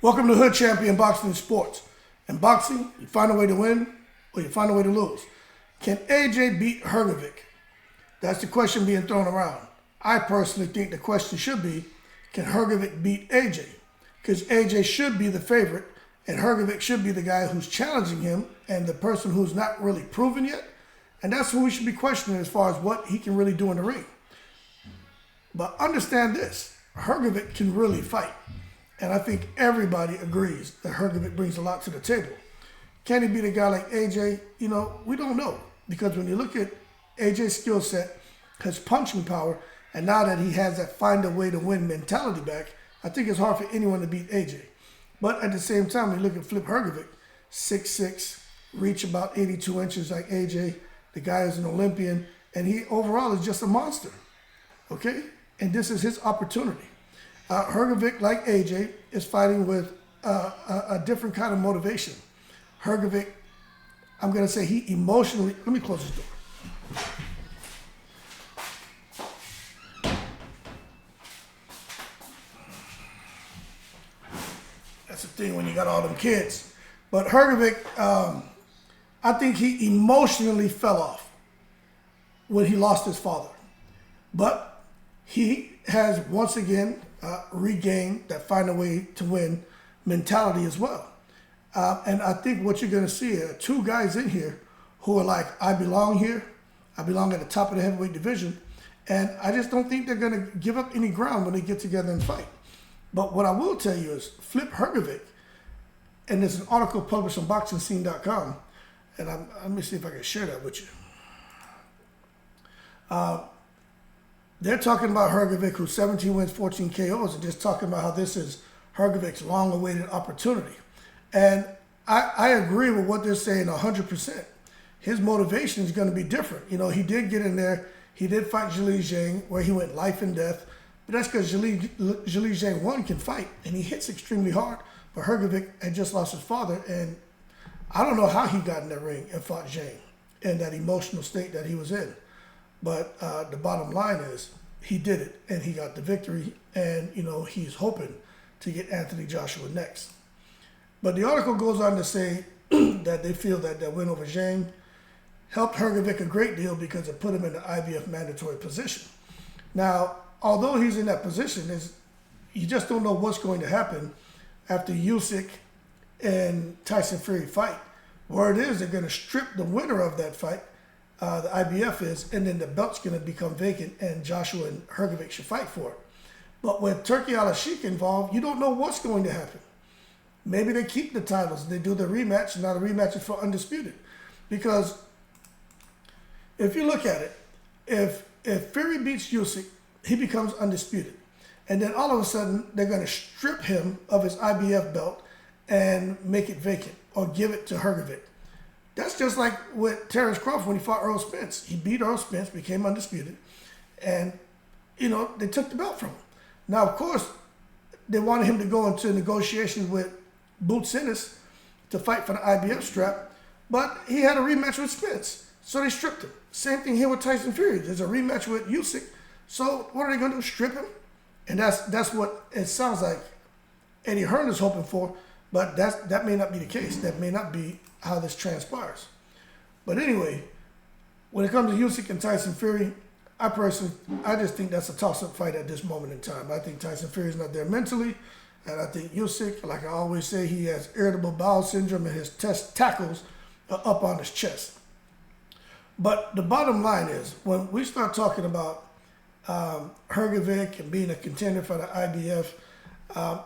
Welcome to Hood Champion Boxing Sports. In boxing, you find a way to win or you find a way to lose. Can AJ beat Hrgovic? That's the question being thrown around. I personally think the question should be, can Hrgovic beat AJ? Because AJ should be the favorite and Hrgovic should be the guy who's challenging him and the person who's not really proven yet. And that's who we should be questioning as far as what he can really do in the ring. But understand this, Hrgovic can really fight. And I think everybody agrees that Hrgovic brings a lot to the table. Can he beat a guy like AJ? You know, we don't know. Because when you look at AJ's skill set, his punching power, and now that he has that find a way to win mentality back, I think it's hard for anyone to beat AJ. But at the same time, when you look at Hrgovic, 6'6", reach about 82 inches like AJ. The guy is an Olympian, and he overall is just a monster. Okay? And this is his opportunity. Hrgovic, like AJ, is fighting with a different kind of motivation. Hrgovic, I'm going to say he emotionally... Let me close this door. That's the thing when you got all them kids. But Hrgovic, I think he emotionally fell off when he lost his father. But he has once again regained that find a way to win mentality as well. And I think what you're going to see are two guys in here who are like, I belong here. I belong at the top of the heavyweight division. And I just don't think they're going to give up any ground when they get together and fight. But what I will tell you is Hrgovic, and there's an article published on BoxingScene.com, and let me see if I can share that with you. They're talking about Hrgovic, who's 17 wins, 14 KOs, and just talking about how this is Hrgovic's long-awaited opportunity. And I agree with what they're saying 100%. His motivation is going to be different. You know, he did get in there. He did fight Zhilei Zhang, where he went life and death. But that's because Zhilei Zhang, one, can fight, and he hits extremely hard. But Hrgovic had just lost his father, and I don't know how he got in that ring and fought Zhang in that emotional state that he was in. But the bottom line is he did it, and he got the victory, and, you know, he's hoping to get Anthony Joshua next. But the article goes on to say that they feel that that win over Zhang helped Hrgovic a great deal because it put him in the IBF mandatory position. Now, although he's in that position, you just don't know what's going to happen after Usyk and Tyson Fury fight. Word is they're going to strip the winner of that fight, the IBF is, and then the belt's going to become vacant and Joshua and Hrgovic should fight for it. But with Turki Al-Sheikh involved, you don't know what's going to happen. Maybe they keep the titles and they do the rematch, and now the rematch is for undisputed. Because if you look at it, if Fury beats Usyk, he becomes undisputed. And then all of a sudden, they're going to strip him of his IBF belt and make it vacant or give it to Hrgovic. That's just like with Terrence Crawford when he fought Earl Spence. He beat Earl Spence, became undisputed, and, you know, they took the belt from him. Now, of course, they wanted him to go into negotiations with Boots Ennis to fight for the IBF strap, but he had a rematch with Spence, so they stripped him. Same thing here with Tyson Fury. There's a rematch with Usyk, so what are they going to do, strip him? And that's what it sounds like Eddie Hearn is hoping for, but that may not be the case. That may not be how this transpires. But anyway, when it comes to Usyk and Tyson Fury, I just think that's a toss-up fight at this moment in time. I think Tyson Fury is not there mentally, and I think Usyk, like I always say, he has irritable bowel syndrome and his tackles are up on his chest. But the bottom line is, when we start talking about Hrgovic and being a contender for the IBF,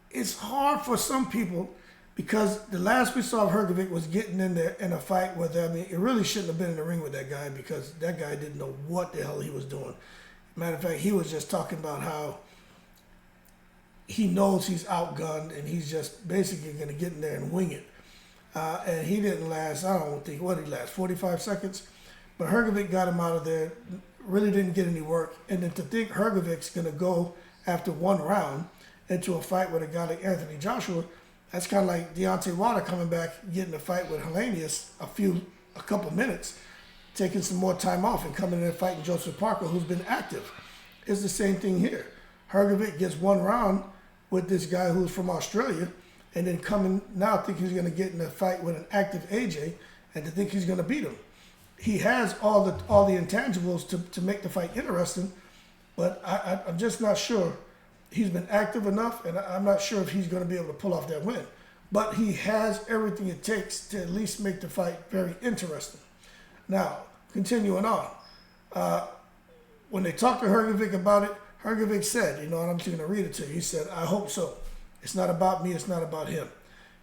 it's hard for some people because the last we saw of Hrgovic was getting in there in a fight with, I mean, it really shouldn't have been in the ring with that guy because that guy didn't know what the hell he was doing. Matter of fact, he was just talking about how he knows he's outgunned and he's just basically going to get in there and wing it. And he didn't last, I don't think, what did he last, 45 seconds? But Hrgovic got him out of there, really didn't get any work. And then to think Hrgovic's going to go after one round into a fight with a guy like Anthony Joshua, that's kind of like Deontay Wilder coming back, getting a fight with Helenius a couple minutes, taking some more time off and coming in and fighting Joseph Parker, who's been active. It's the same thing here. Hrgovic gets one round with this guy who's from Australia, and then coming now think he's going to get in a fight with an active AJ, and to think he's going to beat him. He has all the intangibles to make the fight interesting, but I'm just not sure he's been active enough, and I'm not sure if he's going to be able to pull off that win. But he has everything it takes to at least make the fight very interesting. Now, continuing on, when they talked to Hrgovic about it, Hrgovic said, and I'm just going to read it to you. He said, "I hope so. It's not about me. It's not about him."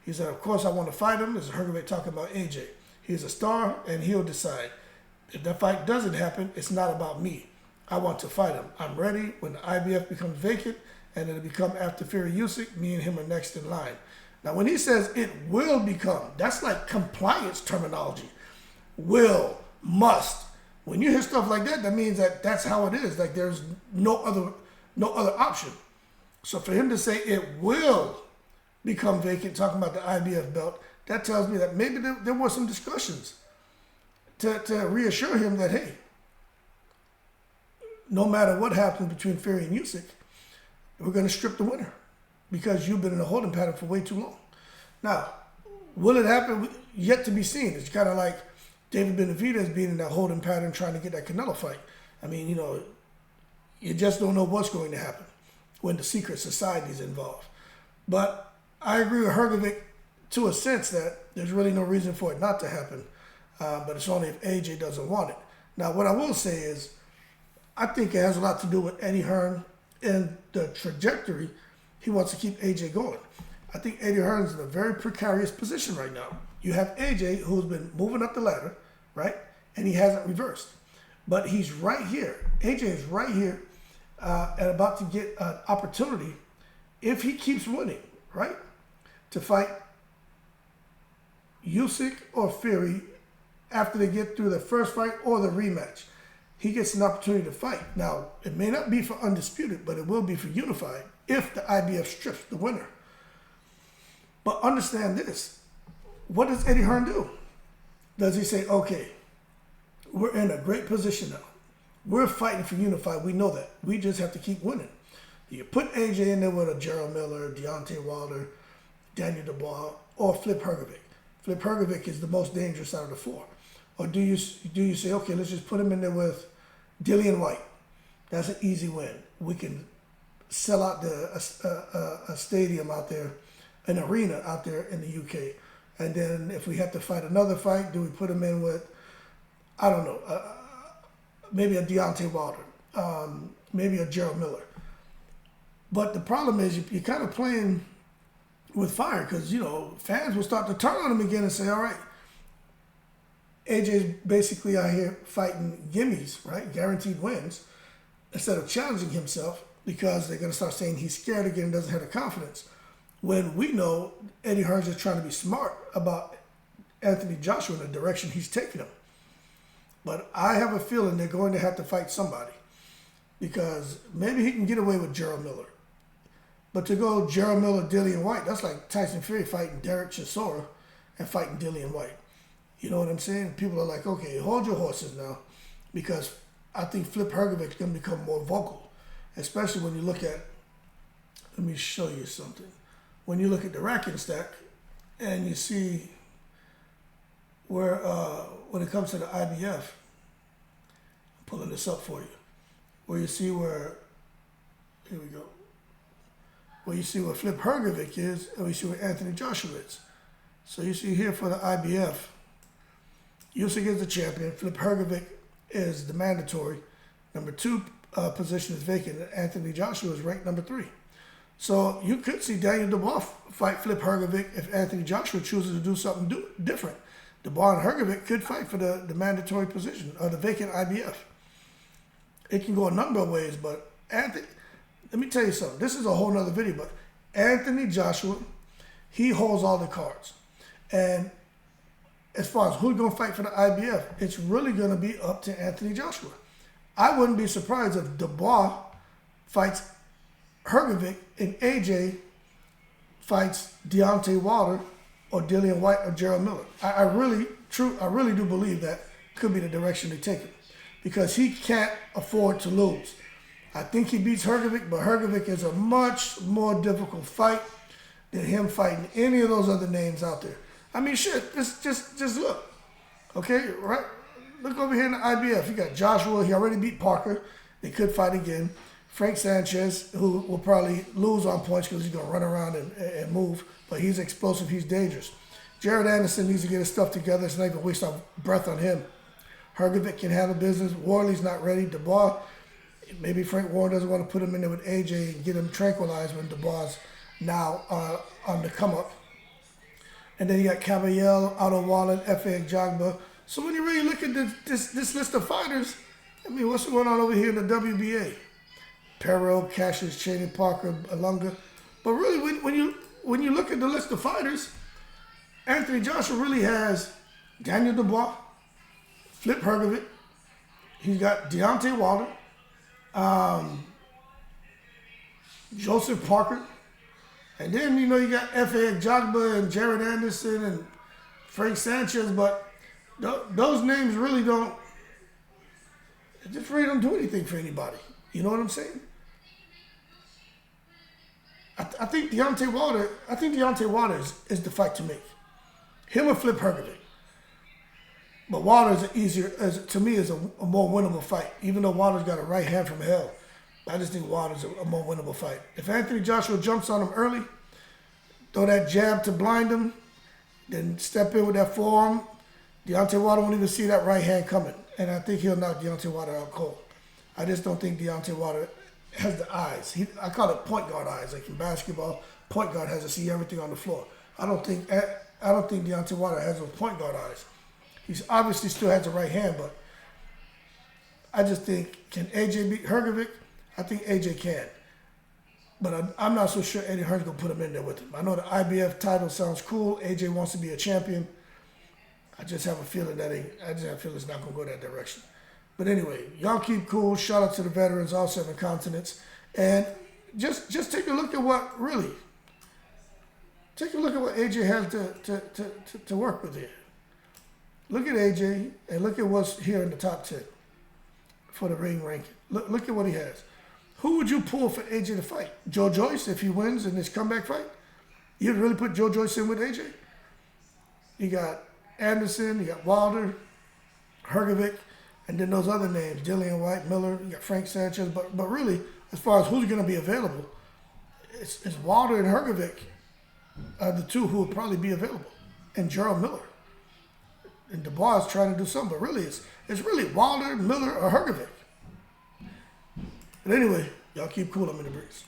He said, "Of course I want to fight him." This is Hrgovic talking about AJ. He's a star, and he'll decide. If that fight doesn't happen, it's not about me. I want to fight him. I'm ready when the IBF becomes vacant, and it'll become after Fury Usyk. Me and him are next in line. Now, when he says it will become, that's like compliance terminology. Will, must. When you hear stuff like that, that means that that's how it is. Like there's no other option. So for him to say it will become vacant, talking about the IBF belt, that tells me that maybe there were some discussions to reassure him that, hey, no matter what happens between Fury and Usyk, we're going to strip the winner because you've been in a holding pattern for way too long. Now, will it happen? Yet to be seen. It's kind of like David Benavidez being in that holding pattern trying to get that Canelo fight. I mean, you just don't know what's going to happen when the secret society is involved. But I agree with Hrgovic to a sense that there's really no reason for it not to happen. But it's only if AJ doesn't want it. Now, what I will say is, I think it has a lot to do with Eddie Hearn and the trajectory he wants to keep AJ going. I think Eddie Hearn's in a very precarious position right now. You have AJ who's been moving up the ladder, right? And he hasn't reversed. But he's right here. AJ is right here and about to get an opportunity, if he keeps winning, right? To fight Usyk or Fury after they get through the first fight or the rematch. He gets an opportunity to fight. Now, it may not be for undisputed, but it will be for unified if the IBF strips the winner. But understand this. What does Eddie Hearn do? Does he say, okay, we're in a great position now. We're fighting for unified. We know that. We just have to keep winning. You put AJ in there with a Gerald Miller, Deontay Wilder, Daniel Dubois, or Flip Hrgovic. Flip Hrgovic is the most dangerous out of the four. Or do you say, okay, let's just put him in there with Dillian White. That's an easy win. We can sell out a stadium out there, an arena out there in the UK. And then if we have to fight another fight, do we put him in with, I don't know, maybe a Deontay Wilder, maybe a Gerald Miller. But the problem is you're kind of playing with fire because, fans will start to turn on him again and say, all right, AJ's basically out here fighting gimmies, right? Guaranteed wins, instead of challenging himself because they're going to start saying he's scared again and doesn't have the confidence. When we know Eddie Hearn's just trying to be smart about Anthony Joshua in the direction he's taking him. But I have a feeling they're going to have to fight somebody because maybe he can get away with Gerald Miller. But to go Gerald Miller, Dillian White, that's like Tyson Fury fighting Derek Chisora and fighting Dillian White. You know what I'm saying? People are like, okay, hold your horses now, because I think Flip Hrgovic is going to become more vocal, especially when you look at, let me show you something. When you look at the ranking stack and you see where, when it comes to the IBF, I'm pulling this up for you, where you see where, here we go, where you see where Flip Hrgovic is and we see where Anthony Joshua is. So you see here for the IBF, Usyk is the champion. Flip Hrgovic is the mandatory. Number 2 position is vacant. Anthony Joshua is ranked number 3. So you could see Daniel Dubois fight Flip Hrgovic if Anthony Joshua chooses to do something different. Dubois and Hrgovic could fight for the mandatory position or the vacant IBF. It can go a number of ways, but Anthony, let me tell you something. This is a whole nother video, but Anthony Joshua, he holds all the cards. And as far as who's going to fight for the IBF, it's really going to be up to Anthony Joshua. I wouldn't be surprised if Dubois fights Hrgovic and AJ fights Deontay Wilder or Dillian White or Gerald Miller. I really do believe that could be the direction they take it because he can't afford to lose. I think he beats Hrgovic, but Hrgovic is a much more difficult fight than him fighting any of those other names out there. I mean, shit, just look. Okay, right? Look over here in the IBF. You got Joshua. He already beat Parker. They could fight again. Frank Sanchez, who will probably lose on points because he's going to run around and move, but he's explosive. He's dangerous. Jared Anderson needs to get his stuff together. It's not even waste of breath on him. Hrgovic can handle business. Warley's not ready. Dubois, maybe Frank Warren doesn't want to put him in there with AJ and get him tranquilized when Dubois now on the come up. And then you got Caballel, Otto Wallen, F.A. Jagba. So when you really look at this list of fighters, I mean, what's going on over here in the WBA? Perot, Cassius, Chaney, Parker, Alunga. But really, when you look at the list of fighters, Anthony Joshua really has Daniel Dubois, Flip Hrgovic. He's got Deontay Wilder, Joseph Parker. And then, you know, you got F.A. Jagba and Jared Anderson and Frank Sanchez. But those names really don't do anything for anybody. You know what I'm saying? I think Deontay Wilder is the fight to make. Him or Flip Hrgovic. But Wilder to me is a more winnable fight. Even though Wilder's got a right hand from hell, I just think Wilder's a more winnable fight. If Anthony Joshua jumps on him early, throw that jab to blind him, then step in with that forearm, Deontay Wilder won't even see that right hand coming. And I think he'll knock Deontay Wilder out cold. I just don't think Deontay Wilder has the eyes. I call it point guard eyes. Like in basketball, point guard has to see everything on the floor. I don't think Deontay Wilder has those point guard eyes. He obviously still has the right hand, but I just think, can AJ beat Hrgovic? I think AJ can. But I'm not so sure Eddie Hearn's going to put him in there with him. I know the IBF title sounds cool. AJ wants to be a champion. I just have a feeling it's not going to go that direction. But anyway, y'all keep cool. Shout out to the veterans, all 7 continents. And just take a look at what AJ has to work with here. Look at AJ and look at what's here in the top 10 for the ring ranking. Look at what he has. Who would you pull for AJ to fight? Joe Joyce, if he wins in this comeback fight? You'd really put Joe Joyce in with AJ? You got Anderson, you got Wilder, Hrgovic, and then those other names, Dillian White, Miller, you got Frank Sanchez. But really, as far as who's going to be available, it's Wilder and Hrgovic are the two who will probably be available. And Gerald Miller. And Dubois is trying to do something, but really it's really Wilder, Miller, or Hrgovic. But anyway, y'all keep cool. I'm in the breeze.